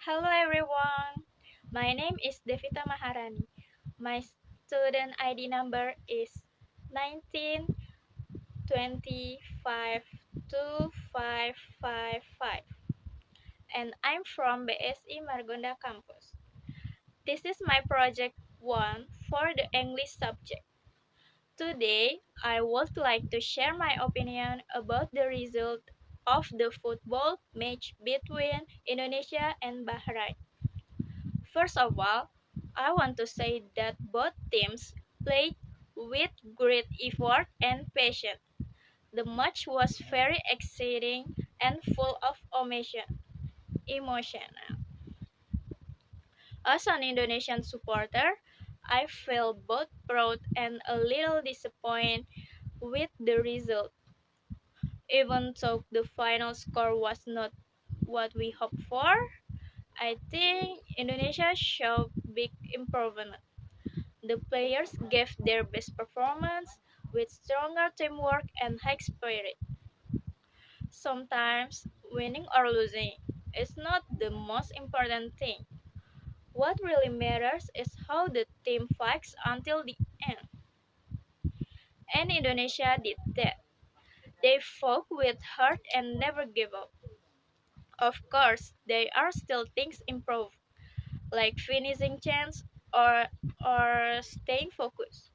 Hello everyone, my name is Devita Maharani. My student ID number is 19252555 and I'm from BSI Margonda campus. This is my project 1 for the English subject. Today, I would like to share my opinion about the result of the football match between Indonesia and Bahrain. First of all, I want to say that both teams played with great effort and passion. The match was very exciting and full of emotion. As an Indonesian supporter, I feel both proud and a little disappointed with the result, even though the final score was not what we hoped for. I think Indonesia showed big improvement. The players gave their best performance with stronger teamwork and high spirit. Sometimes winning or losing is not the most important thing. What really matters is how the team fights until the end. And Indonesia did that. They fought with heart and never gave up. Of course, there are still things improved, like finishing chance or staying focused.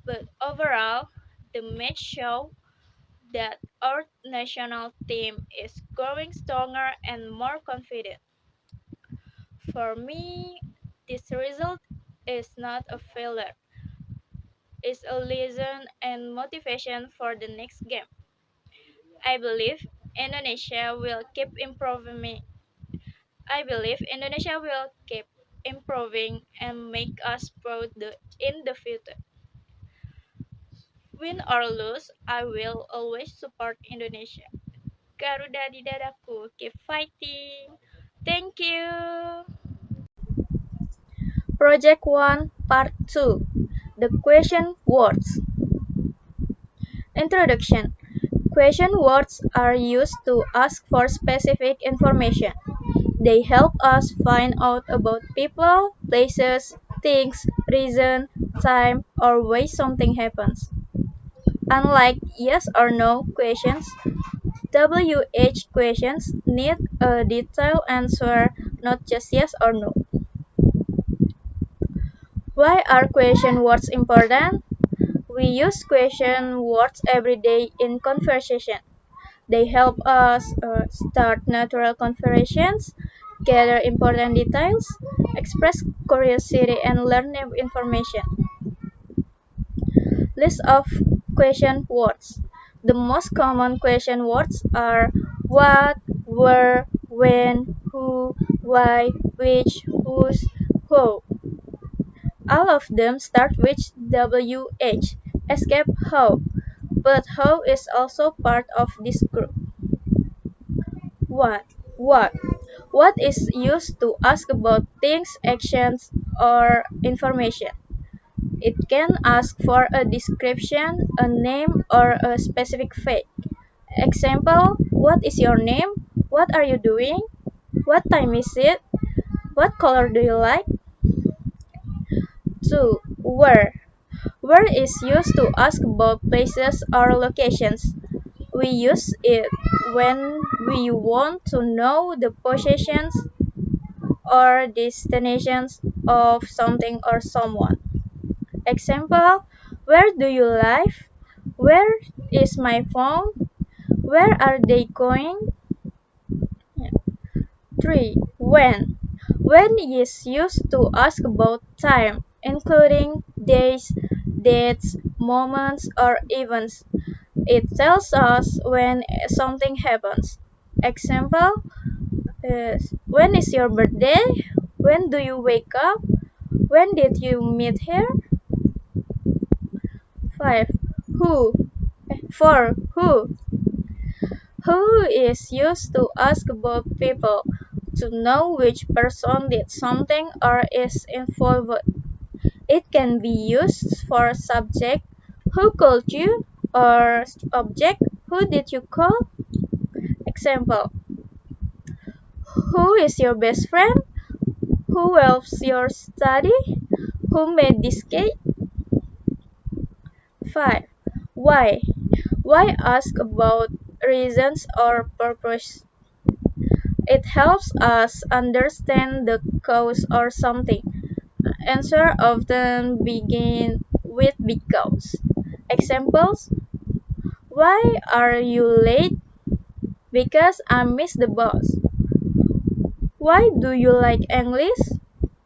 But overall, the match showed that our national team is growing stronger and more confident. For me, this result is not a failure. It's a lesson and motivation for the next game. I believe Indonesia will keep improving. I believe Indonesia will keep improving and make us proud in the future. Win or lose, I will always support Indonesia. Garuda di dadaku, keep fighting. Thank you. Project 1 Part 2 The Question Words Introduction Question words are used to ask for specific information. They help us find out about people, places, things, reason, time, or why something happens. Unlike yes or no questions, WH questions need a detailed answer, not just yes or no. Why are question words important? We use question words every day in conversation. They help us start natural conversations, gather important details, express curiosity, and learn new information. List of question words. The most common question words are what, where, when, who, why, which, whose, who. All of them start with WH, escape how, but how is also part of this group. What? What? What is used to ask about things, actions, or information. It can ask for a description, a name, or a specific fact. Example, what is your name? What are you doing? What time is it? What color do you like? 2. Where? Where is used to ask about places or locations. We use it when we want to know the positions or destinations of something or someone. Example, where do you live? Where is my phone? Where are they going? 3. When? When is used to ask about time, including days, dates, moments, or events. It tells us when something happens. Example, when is your birthday? When do you wake up? When did you meet here? 5. Who? For who? Who is used to ask about people to know which person did something or is involved. It can be used for subject, who called you, or object, who did you call? Example, Who is your best friend? Who helps your study? Who made this cake? 5. Why? Why ask about reasons or purpose? It helps us understand the cause or something. Answer often begin with because. Examples: why are you late? Because I missed the bus. Why do you like English?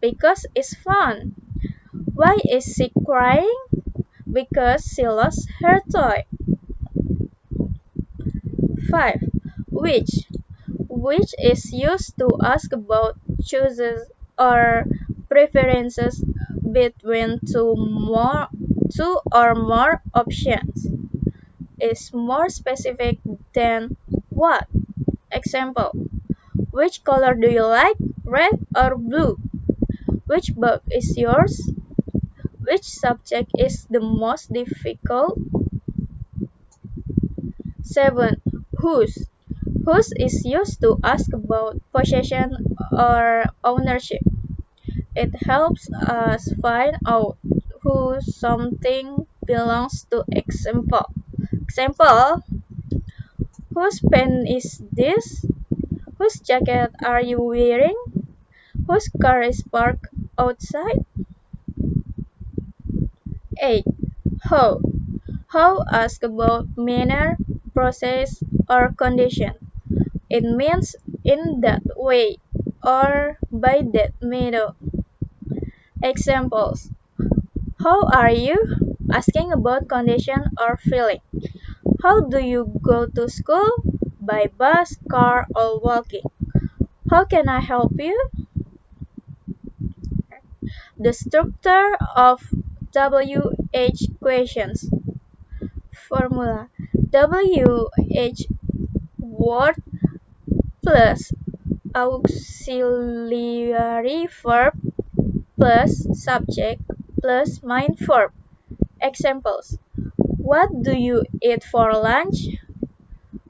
Because it's fun. Why is she crying? Because she lost her toy. 5. Which? Which is used to ask about choices or preferences between two or more options. Is more specific than what? Example: which color do you like, red or blue? Which book is yours? Which subject is the most difficult? 7. Whose? Whose is used to ask about possession or ownership. It helps us find out who something belongs to. Example: whose pen is this? Whose jacket are you wearing? Whose car is parked outside? 8. How? How ask about manner, process, or condition. It means in that way or by that method. Examples: how are you? Asking about condition or feeling. How do you go to school? By bus, car, or walking. How can I help you? The structure of WH questions. Formula: WH word plus auxiliary verb plus subject plus main verb. Examples: what do you eat for lunch?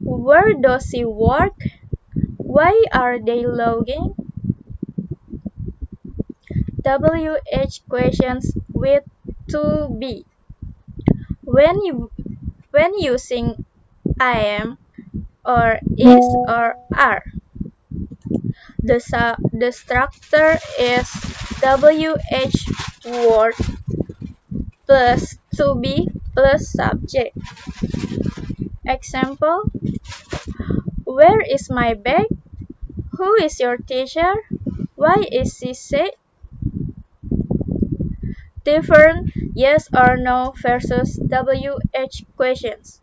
Where does he work? Why are they logging? WH questions with to be. When using I am or is or are. The structure is WH word plus to be plus subject. Example: where is my bag? Who is your teacher? Why is she sick? Different yes or no versus WH questions.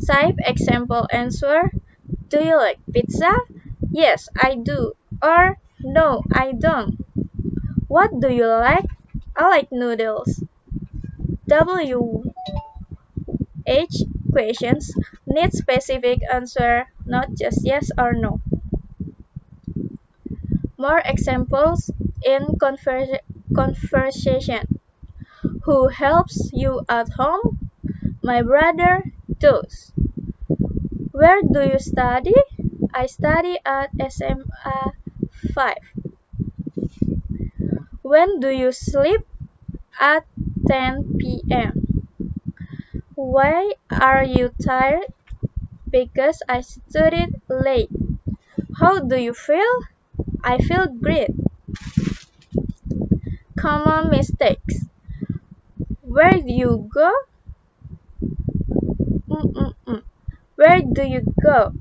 Type example answer. Do you like pizza? Yes, I do. Or no, I don't. What do you like? I like noodles. WH questions need specific answer, not just yes or no. More examples in conversation. Who helps you at home? My brother does. Where do you study? I study at SMA 5. When do you sleep? At 10 p.m. Why are you tired? Because I studied late. How do you feel? I feel great. Common mistakes. Where do you go? Mm-mm-mm. Where do you go?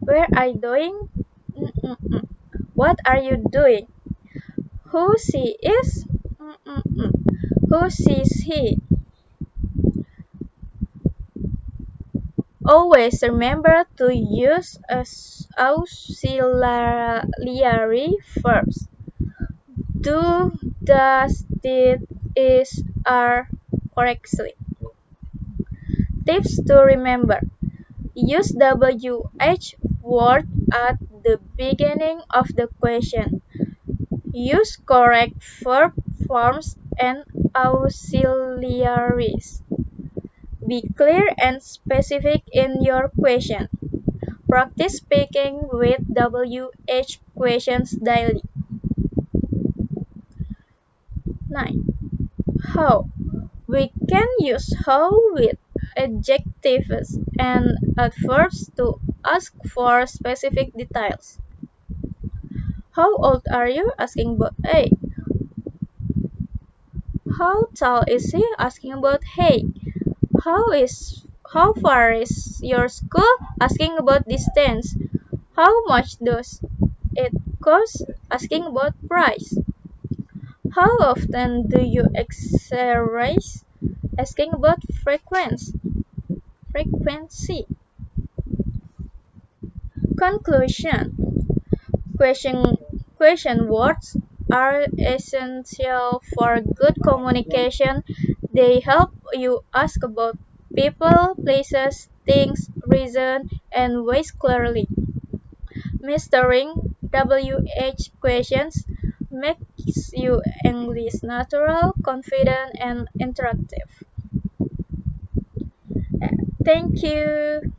Where are you doing? Mm-mm-mm. What are you doing? Who she is? Mm-mm-mm. Who sees he? Always remember to use auxiliary verbs. Do, does, did, is, are correctly. Tips to remember. Use WH word at the beginning of the question. Use correct verb forms and auxiliaries. Be clear and specific in your question. Practice speaking with WH questions daily. 9. How? We can use how with adjectives and adverbs to ask for specific details. How old are you? Asking about age. How tall is he? Asking about height. How far is your school? Asking about distance. How much does it cost? Asking about price. How often do you exercise? Asking about frequency. Conclusion. Question, question words are essential for good communication. They help you ask about people, places, things, reason, and ways clearly. Mastering WH questions makes you English natural, confident, and interactive. Thank you.